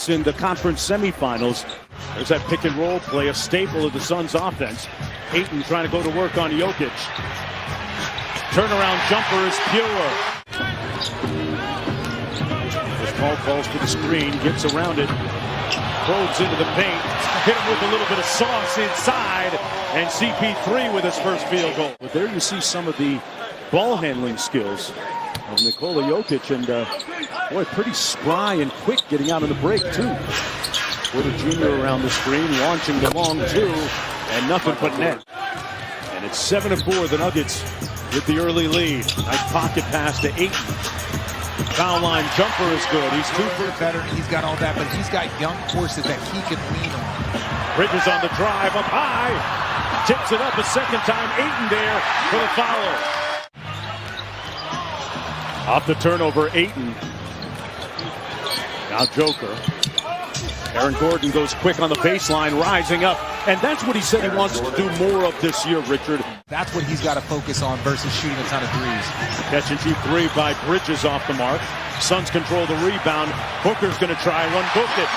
in the conference semifinals. There's that pick and roll play, a staple of the Suns offense. Ayton trying to go to work on Jokic. Turnaround jumper is pure. As Paul calls for the screen, gets around it, probes into the paint, hit him with a little bit of sauce inside, and CP3 with his first field goal. But there you see some of the ball handling skills of Nikola Jokic, and boy, pretty spry and quick getting out on the break too. Porter Jr. around the screen, launching the long two, and nothing but net. And it's 7-4, the Nuggets with the early lead. Nice pocket pass to Ayton. Foul line jumper is good. He's 2 for better. He's got all that, but he's got young horses that he can lean on. Bridges on the drive, up high. Tips it up a second time. Ayton there for the foul. Off the turnover, Ayton. Now Joker. Aaron Gordon goes quick on the baseline, rising up. And that's what he said he wants to do more of this year, Richard. That's what he's got to focus on versus shooting a ton of threes. Catch and shoot three by Bridges off the mark. Suns control the rebound. Booker's going to try one. Booked it.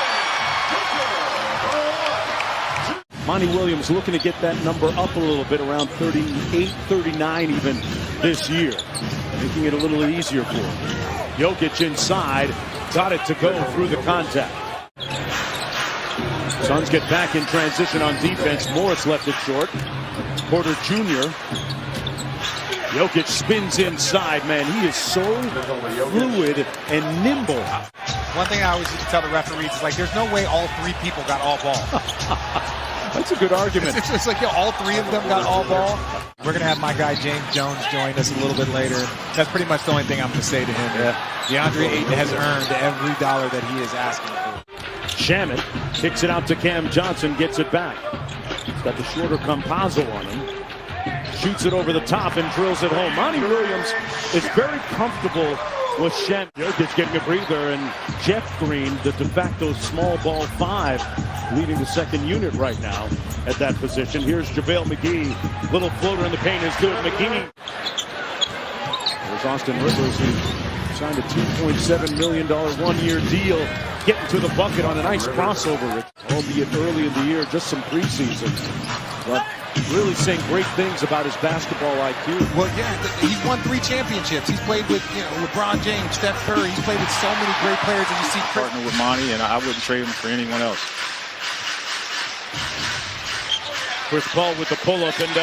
Monty Williams looking to get that number up a little bit, around 38, 39 even this year. Making it a little easier for him. Jokic inside. Got it to go through the contact. Suns get back in transition on defense. Morris left it short. Porter Jr. Jokic spins inside. Man, he is so fluid and nimble. One thing I always used to tell the referees is, like, there's no way all three people got all ball. That's a good argument. It's like, you know, all three of them got all ball. We're going to have my guy James Jones join us a little bit later. That's pretty much the only thing I'm going to say to him. Yeah. DeAndre Ayton has earned every dollar that he is asking for. Shaman kicks it out to Cam Johnson, gets it back. He's got the shorter Campazzo on him. Shoots it over the top and drills it home. Monty Williams is very comfortable with Shaman. Jokic getting a breather, and Jeff Green, the de facto small ball 5, leading the second unit right now at that position. Here's JaVale McGee. Little floater in the paint is good. McGee. There's Austin Rivers, who signed a $2.7 million one-year deal, getting to the bucket on a nice crossover, albeit early in the year, just some preseason. But really saying great things about his basketball IQ. Well, yeah, he's won 3 championships. He's played with, you know, LeBron James, Steph Curry. He's played with so many great players, and you see partner with Monty, and I wouldn't trade him for anyone else. Chris Paul with the pull-up, and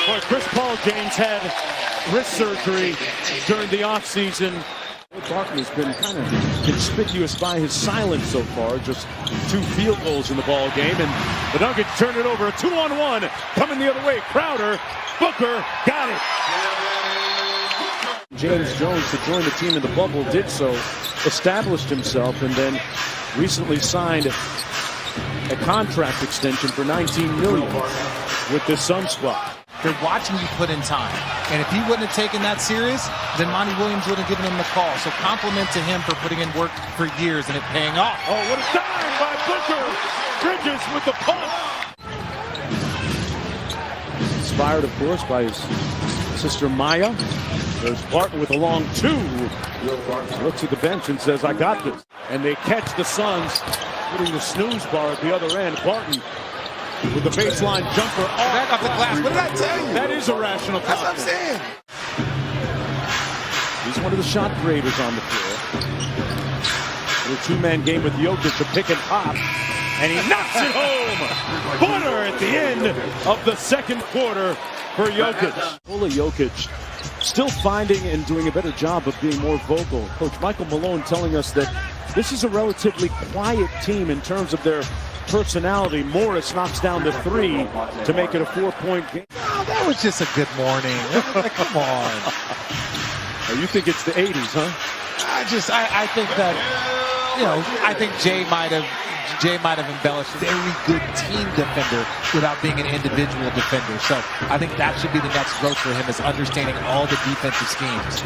boy, Chris Paul, James, had wrist surgery during the offseason. Barkley's been kind of conspicuous by his silence so far. Just 2 field goals in the ball game, and the Nuggets turn it over. A 2-on-1 coming the other way. Crowder, Booker, got it. James Jones, to join the team in the bubble, did so, established himself, and then recently signed a contract extension for $19 million with the Suns squad. They're watching you put in time. And if he wouldn't have taken that serious, then Monty Williams would have given him the call. So compliment to him for putting in work for years and it paying off. Oh, what a dime by Booker. Bridges with the pump. Inspired, of course, by his sister Maya. There's Barton with a long 2. Looks at the bench and says, I got this. And they catch the Suns putting the snooze bar at the other end. Barton with the baseline jumper off the glass. What did I tell you? That is a rational call. That's what I'm saying. He's one of the shot creators on the floor. Little 2-man game with Jokic, the pick and pop, and he knocks it home. Butter at the end of the second quarter for Jokic. Nikola Jokic still finding and doing a better job of being more vocal. Coach Michael Malone telling us that this is a relatively quiet team in terms of their personality. Morris knocks down the 3 to make it a 4-point game. Oh, that was just a good morning. Come on. Oh, you think it's the 80s, huh? I think that, you know, I think Jay might have embellished. Very good team defender without being an individual defender. So I think that should be the next growth for him, is understanding all the defensive schemes.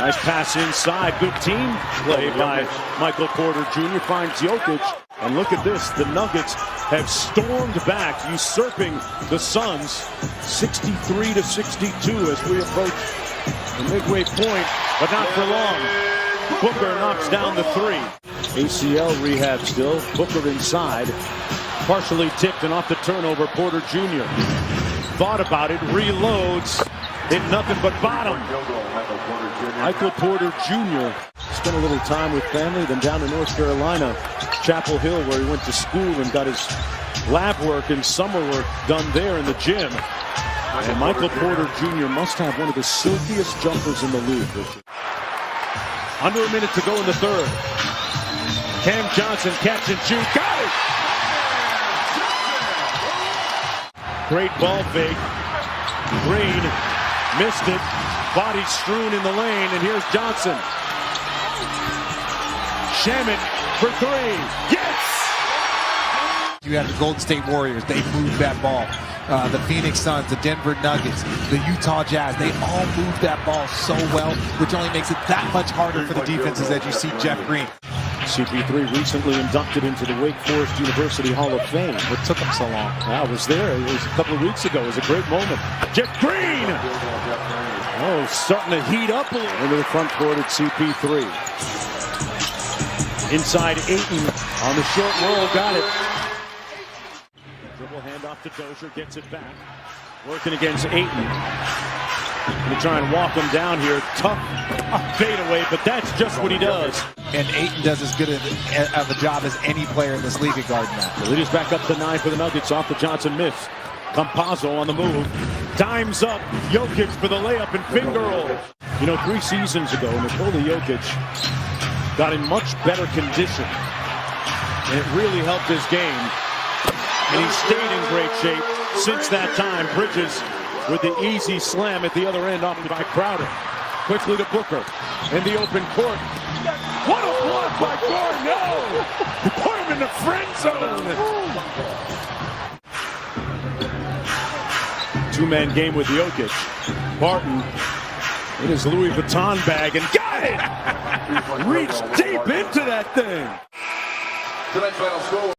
Nice pass inside. Good team play by Michael Porter Jr. Finds Jokic. And look at this. The Nuggets have stormed back, usurping the Suns 63-62 as we approach the midway point, but not for long. Booker knocks down the 3. ACL rehab still. Booker inside. Partially tipped and off the turnover. Porter Jr. Thought about it. Reloads. Hit nothing but bottom. Michael Porter Jr. Spent a little time with family, then down to North Carolina, Chapel Hill, where he went to school and got his lab work and summer work done there in the gym. And Michael Porter Jr. must have one of the silkiest jumpers in the league. Under a minute to go in the third. Cam Johnson catch and shoot. Got it! Great ball fake. Green missed it. Body strewn in the lane, and here's Johnson. Shaman for three. Yes! You have the Golden State Warriors. They moved that ball. The Phoenix Suns, the Denver Nuggets, the Utah Jazz, they all moved that ball so well, which only makes it that much harder for the defenses as you see Jeff Green. CP3 recently inducted into the Wake Forest University Hall of Fame. What took him so long? I was there. It was a couple of weeks ago. It was a great moment. Jeff Green! Oh, starting to heat up a little. Into the front court at CP3. Inside Ayton on the short roll. Got it. Dribble handoff to Dozier. Gets it back. Working against Ayton. Going to try and walk him down here. Tough fadeaway, but that's just what he does. And Ayton does as good of a job as any player in this league at guarding that. The lead is back up to 9 for the Nuggets off the Johnson miss. Campazzo on the move. Dimes up. Jokic for the layup and finger roll. You know, 3 seasons ago, Nikola Jokic got in much better condition. And it really helped his game. And he's stayed in great shape since that time. Bridges with the easy slam at the other end off by Crowder. Quickly to Booker in the open court. What a block by Gordon! No! He put him in the friend zone! 2-man game with Jokic. Barton in his Louis Vuitton bag and got it! Reached deep into that thing. Tonight's final score.